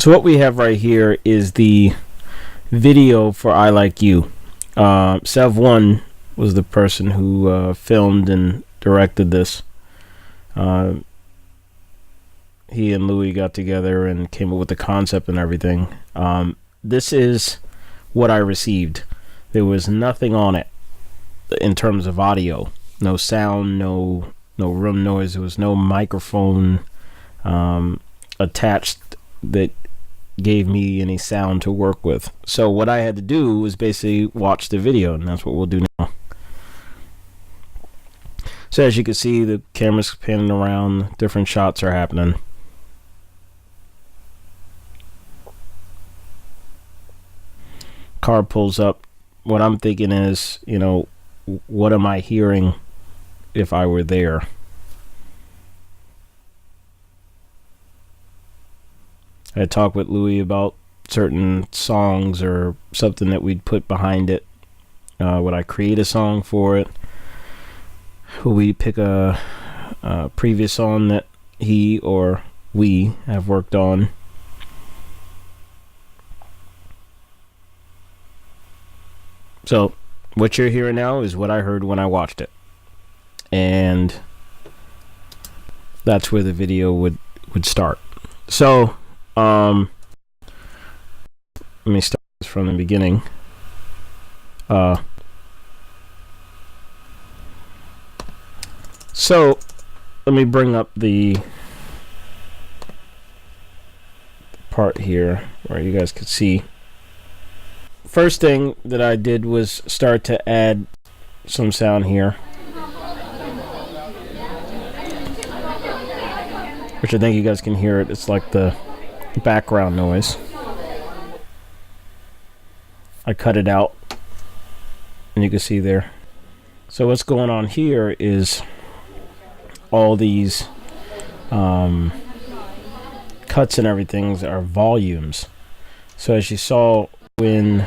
So what we have right here is the video for I Like You. SevOne was the person who filmed and directed this. He and Louie got together and came up with the concept and everything. This is what I received. There was nothing on it in terms of audio. No sound, no room noise. There was no microphone attached that gave me any sound to work with. So what I had to do was basically watch the video, and that's what we'll do now. So as you can see, the camera's panning around, different shots are happening. Car pulls up. What I'm thinking is, what am I hearing if I were there? I talked with Louie about certain songs or something that we'd put behind it. Would I create a song for it? Would we pick a previous song that he or we have worked on? So what you're hearing now is what I heard when I watched it, and that's where the video would start. So let me start this from the beginning. So let me bring up the part here where you guys could see. First thing that I did was start to add some sound here, which I think you guys can hear it. It's like the background noise. I cut it out, and you can see there. So what's going on here is all these cuts and everything are volumes. So as you saw, when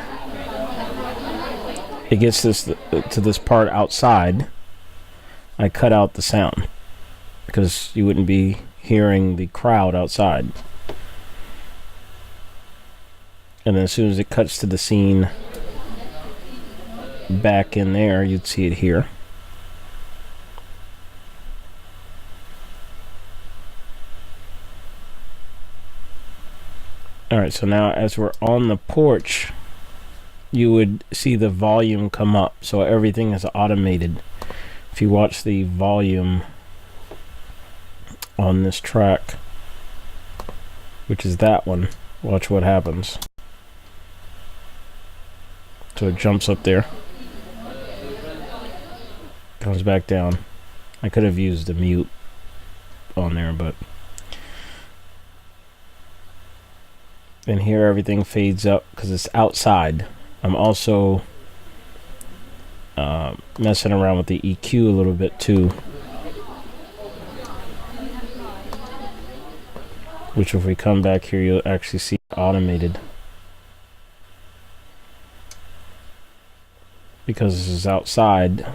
it gets to this part outside, I cut out the sound because you wouldn't be hearing the crowd outside. And then as soon as it cuts to the scene back in there, you'd see it here. Alright, so now as we're on the porch, you would see the volume come up. So everything is automated. If you watch the volume on this track, which is that one, watch what happens. So it jumps up there, comes back down. I could have used the mute on there, but and here everything fades up because it's outside. I'm also messing around with the EQ a little bit too, which if we come back here, you'll actually see automated, because this is outside.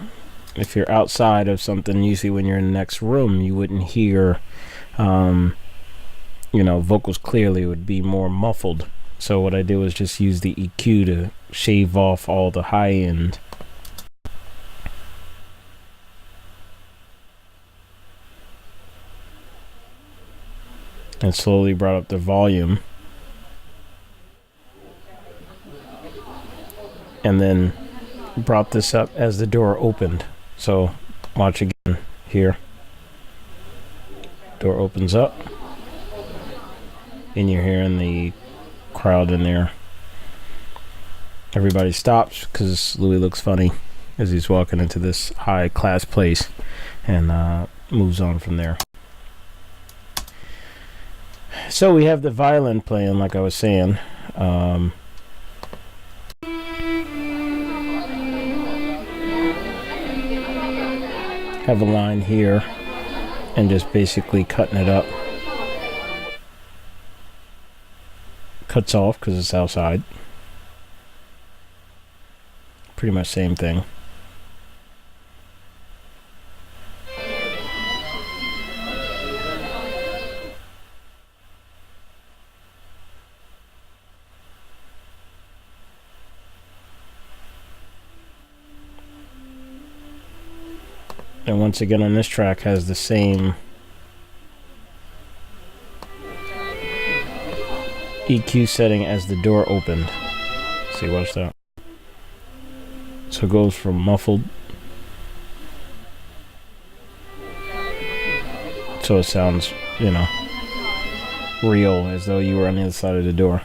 If you're outside of something, usually when you're in the next room, you wouldn't hear vocals clearly. It would be more muffled. So what I did was just use the EQ to shave off all the high end. And slowly brought up the volume. And then brought this up as the door opened. So watch again here. Door opens up, and you're hearing the crowd in there. Everybody stops because Louie looks funny as he's walking into this high class place, and moves on from there. So we have the violin playing, like I was saying. Have a line here and just basically cutting it up. Cuts off because it's outside. Pretty much same thing. And once again on this track has the same EQ setting as the door opened. See, watch that. So it goes from muffled, so it sounds, you know, real, as though you were on the other side of the door.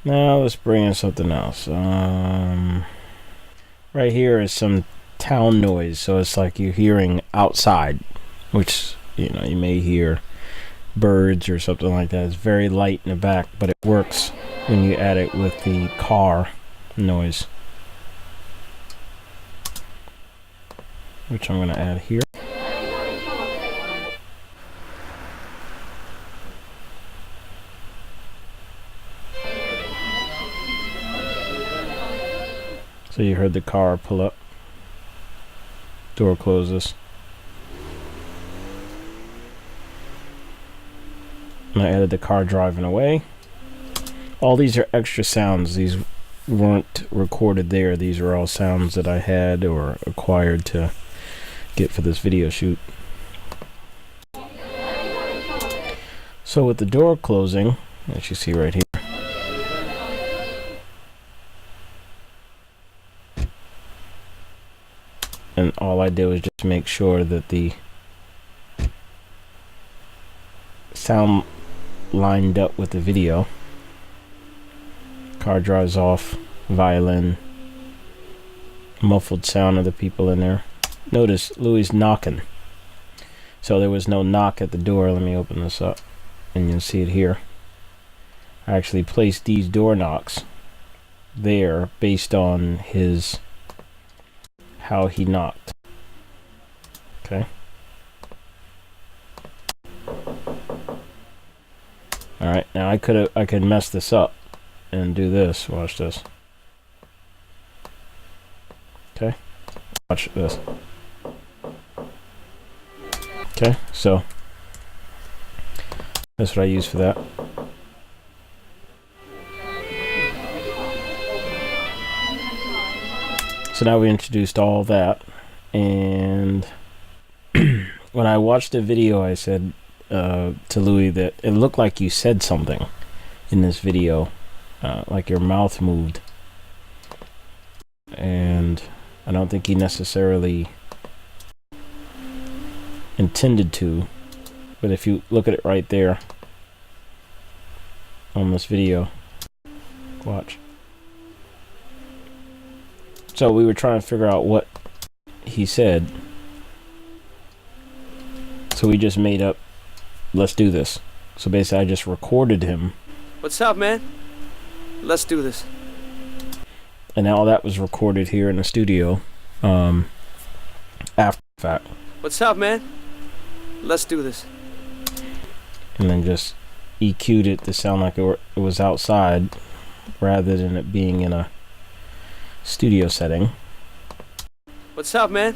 Now let's bring in something else. Right here is some town noise, so it's like you're hearing outside, which, you know, you may hear birds or something like that. It's very light in the back, but it works when you add it with the car noise, which I'm going to add here. So you heard the car pull up, door closes. And I added the car driving away. All these are extra sounds. These weren't recorded there. These are all sounds that I had or acquired to get for this video shoot. So with the door closing, as you see right here, and all I did was just make sure that the sound lined up with the video. Car drives off, violin, muffled sound of the people in there. Notice Louie's knocking. So there was no knock at the door. Let me open this up and you'll see it here. I actually placed these door knocks there based on how he knocked. Okay. Alright, now I could mess this up and do this. Watch this. Okay. Watch this. Okay, so that's what I use for that. So now we introduced all that, and when I watched the video, I said to Louie that it looked like you said something in this video, like your mouth moved, and I don't think he necessarily intended to, but if you look at it right there on this video, watch. So we were trying to figure out what he said. So we just made up, let's do this. So basically I just recorded him. What's up, man? Let's do this. And all that was recorded here in the studio after the fact. What's up, man? Let's do this. And then just EQ'd it to sound like it was outside rather than it being in a studio setting. What's up, man?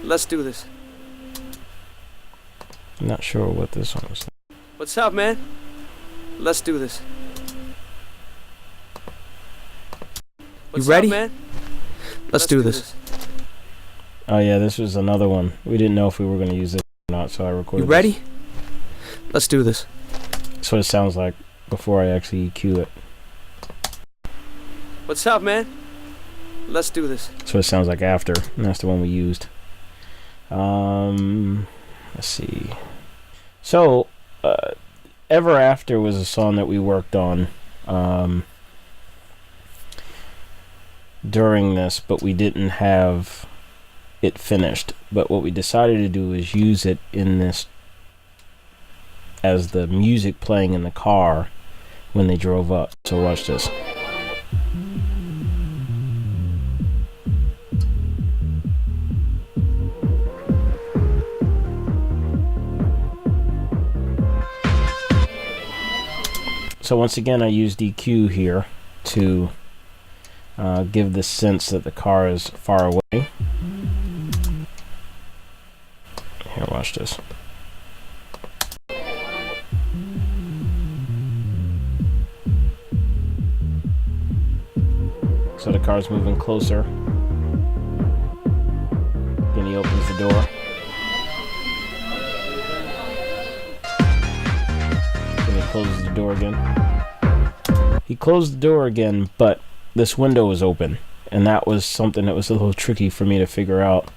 Let's do this. I'm not sure what this one is. What's up, man? Let's do this. What's you ready? Up, man? Let's do this. Oh yeah, this was another one. We didn't know if we were going to use this or not, so I recorded. You ready? This. Let's do this. That's what it sounds like before I actually EQ it. What's up, man? Let's do this. That's what it sounds like after, and that's the one we used. Let's see. So, Ever After was a song that we worked on during this, but we didn't have it finished. But what we decided to do is use it in this as the music playing in the car when they drove up. So watch this. So once again, I used EQ here to give the sense that the car is far away. Here, watch this. So the car's moving closer. Then he opens the door. Then he closes the door again. He closed the door again, but this window was open. And that was something that was a little tricky for me to figure out.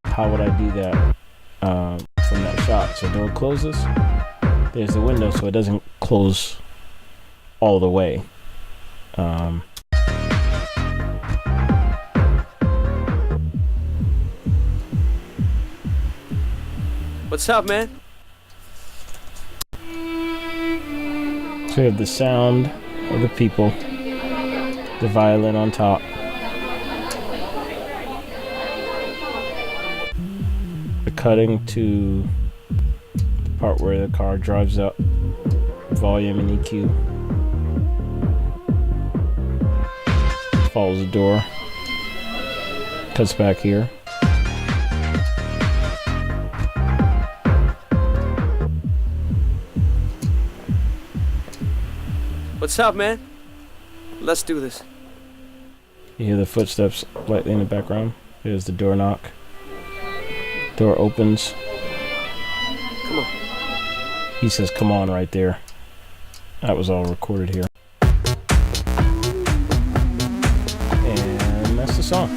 How would I do that from that shot? So door closes. There's the window, so it doesn't close all the way. What's up, man? So you have the sound of the people, the violin on top. The cutting to the part where the car drives up, volume and EQ. Follows the door. Cuts back here. What's up, man? Let's do this. You hear the footsteps lightly in the background. There's the door knock. Door opens. Come on. He says, "Come on," right there. That was all recorded here. And that's the song.